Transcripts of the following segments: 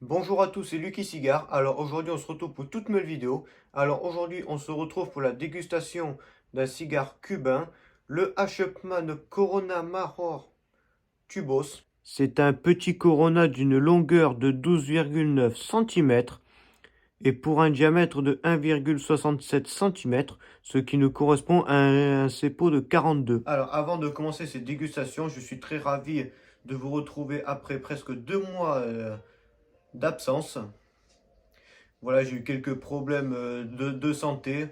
Bonjour à tous, c'est Lucky Cigare. Alors aujourd'hui on se retrouve pour toute nouvelle vidéo. Alors aujourd'hui on se retrouve pour la dégustation d'un cigare cubain, le Hachepman Corona Major Tubos. C'est un petit Corona d'une longueur de 12,9 cm et pour un diamètre de 1,67 cm, ce qui nous correspond à un CEPO de 42. Alors avant de commencer cette dégustation, je suis très ravi de vous retrouver après presque 2 mois d'absence. Voilà, j'ai eu quelques problèmes de santé.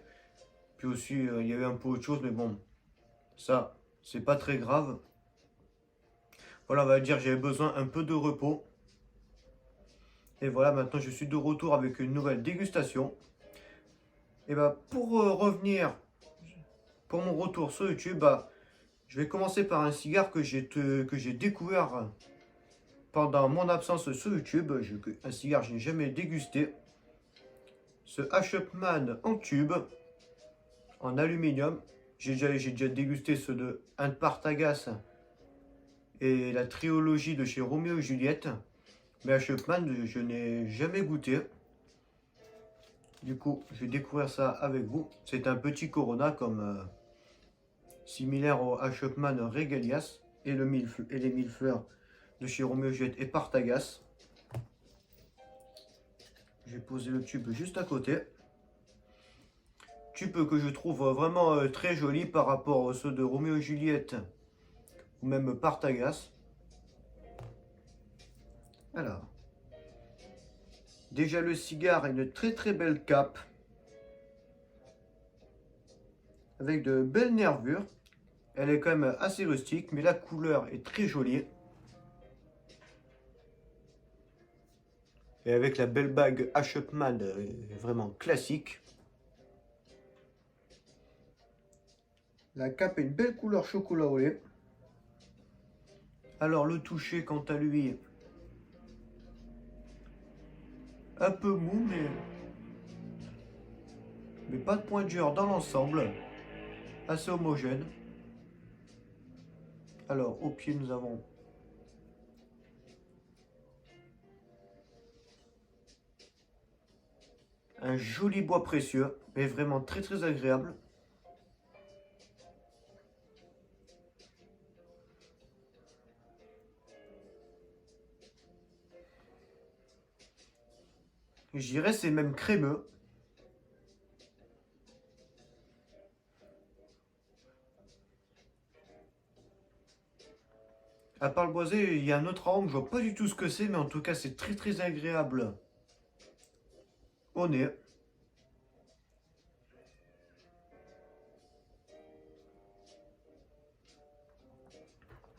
Puis aussi, il y avait un peu autre chose, mais bon, ça, c'est pas très grave. Voilà, on va dire j'avais besoin un peu de repos. Et voilà, maintenant je suis de retour avec une nouvelle dégustation. Et bah, pour revenir, pour mon retour sur YouTube, bah, je vais commencer par un cigare que j'ai découvert pendant mon absence sur YouTube. Un cigare que je n'ai jamais dégusté. Ce Hachepman en tube, en aluminium. J'ai déjà dégusté ceux de Anne Partagas et la trilogie de chez Roméo et Juliette. Mais à Chapman, je n'ai jamais goûté. Du coup, je vais découvrir ça avec vous. C'est un petit Corona comme similaire au Hachepman Regalias et les millefleurs de chez Roméo et Juliette et Partagas. J'ai posé le tube juste à côté. Tube que je trouve vraiment très joli par rapport à ceux de Roméo et Juliette ou même Partagas. Alors, déjà le cigare a une très belle cape avec de belles nervures. Elle est quand même assez rustique, mais la couleur est très jolie. Et avec la belle bague Hachepman, vraiment classique. La cape est une belle couleur chocolat au lait. Alors le toucher, quant à lui, un peu mou, mais pas de pointure dans l'ensemble. Assez homogène. Alors au pied, nous avons un joli bois précieux, mais vraiment très agréable. Je dirais c'est même crémeux. À part le boisé, il y a un autre arôme, je vois pas du tout ce que c'est, mais en tout cas c'est très agréable au nez.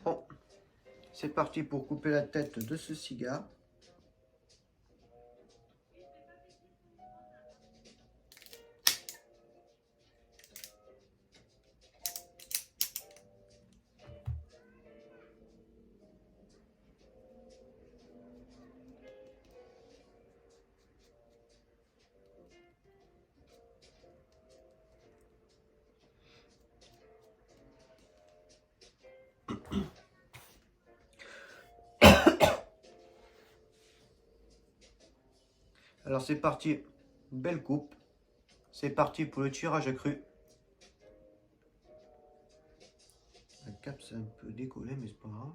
Bon, c'est parti pour couper la tête de ce cigare. Alors c'est parti, belle coupe. C'est parti pour le tirage à cru. La cape c'est un peu décollé, mais c'est pas grave.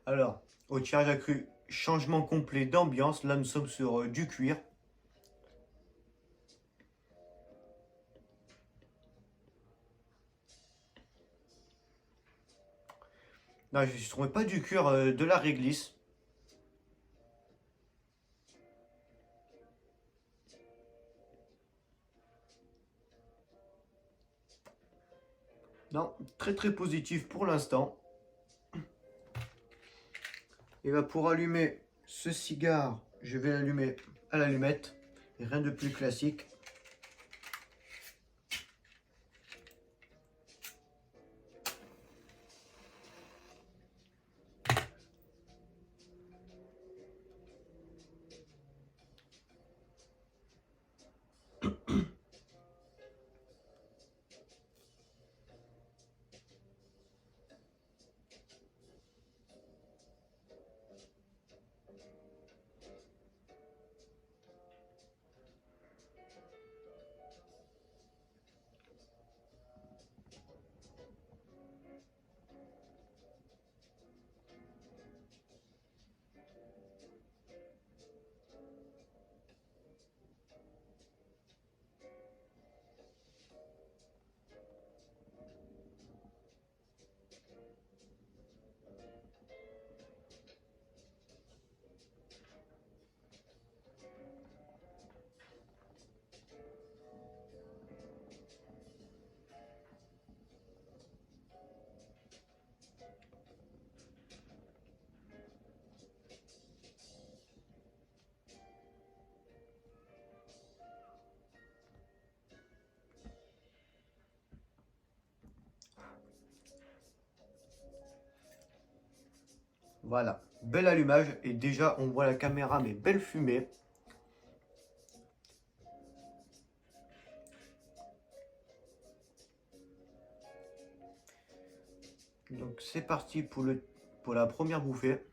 Alors, au tirage à cru, changement complet d'ambiance. Là nous sommes sur du cuir. Là je ne trouvais pas du cuir, de la réglisse. Non, très positif pour l'instant. Et bah pour allumer ce cigare, je vais l'allumer à l'allumette. Et rien de plus classique. Voilà, bel allumage. Et déjà, on voit la caméra, mais belle fumée. Donc c'est parti pour la première bouffée.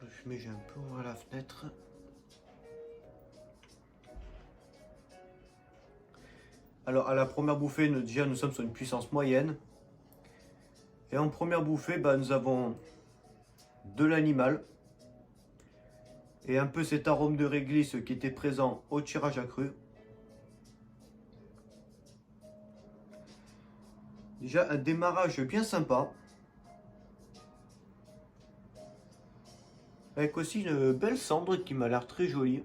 Le fumée, j'ai un peu ouvert la fenêtre. Alors à la première bouffée, déjà nous sommes sur une puissance moyenne. Et en première bouffée, nous avons de l'animal. Et un peu cet arôme de réglisse qui était présent au tirage à cru. Déjà un démarrage bien sympa. Avec aussi une belle cendre qui m'a l'air très jolie.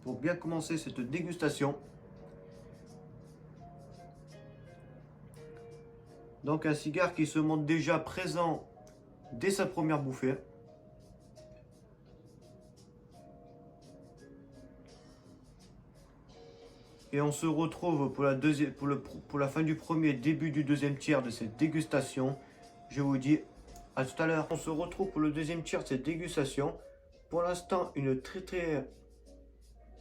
Pour bien commencer cette dégustation. Donc un cigare qui se montre déjà présent dès sa première bouffée. Et on se retrouve pour la fin du premier, début du deuxième tiers de cette dégustation. Je vous dis à tout à l'heure. On se retrouve pour le deuxième tiers de cette dégustation. Pour l'instant, une très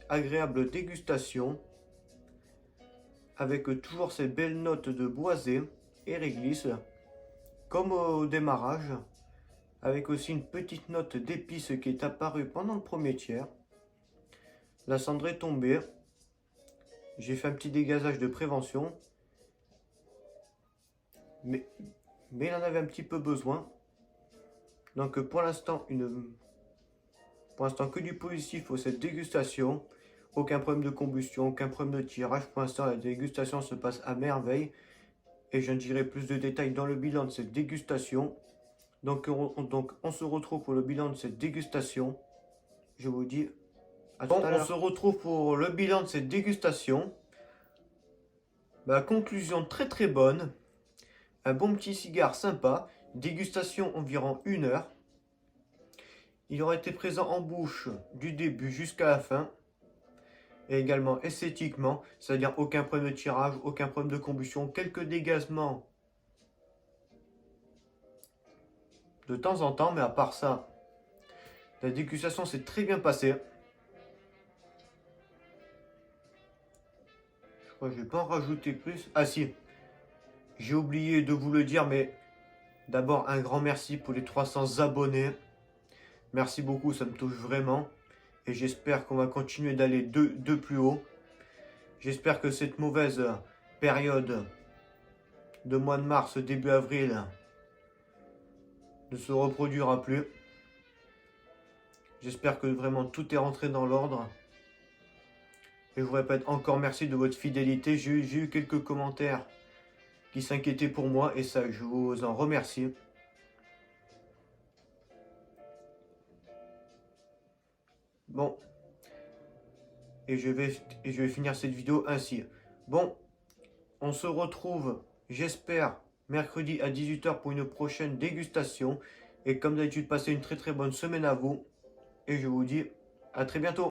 agréable dégustation. Avec toujours ces belles notes de boisé et réglisse. Comme au démarrage. Avec aussi une petite note d'épices qui est apparue pendant le premier tiers. La cendre est tombée. J'ai fait un petit dégazage de prévention. Mais il en avait un petit peu besoin. Donc pour l'instant que du positif pour cette dégustation. Aucun problème de combustion, aucun problème de tirage. Pour l'instant la dégustation se passe à merveille. Et je dirai plus de détails dans le bilan de cette dégustation. Donc on se retrouve pour le bilan de cette dégustation. Je vous dis à tout à l'heure. On se retrouve pour le bilan de cette dégustation. Conclusion très bonne. Un bon petit cigare sympa. Dégustation environ 1 heure. Il aura été présent en bouche du début jusqu'à la fin. Et également esthétiquement, c'est-à-dire aucun problème de tirage, aucun problème de combustion, quelques dégazements de temps en temps, mais à part ça, la dégustation s'est très bien passée. Je crois que je vais pas en rajouter plus. Ah si, j'ai oublié de vous le dire, mais d'abord un grand merci pour les 300 abonnés. Merci beaucoup, ça me touche vraiment. Et j'espère qu'on va continuer d'aller de plus haut. J'espère que cette mauvaise période de mois de mars, début avril, ne se reproduira plus. J'espère que vraiment tout est rentré dans l'ordre. Et je vous répète encore merci de votre fidélité. J'ai eu quelques commentaires qui s'inquiétaient pour moi et ça, je vous en remercie. Bon. Et je vais finir cette vidéo ainsi. Bon, on se retrouve, j'espère, mercredi à 18 h pour une prochaine dégustation. Et comme d'habitude, passez une très bonne semaine à vous. Et je vous dis à très bientôt.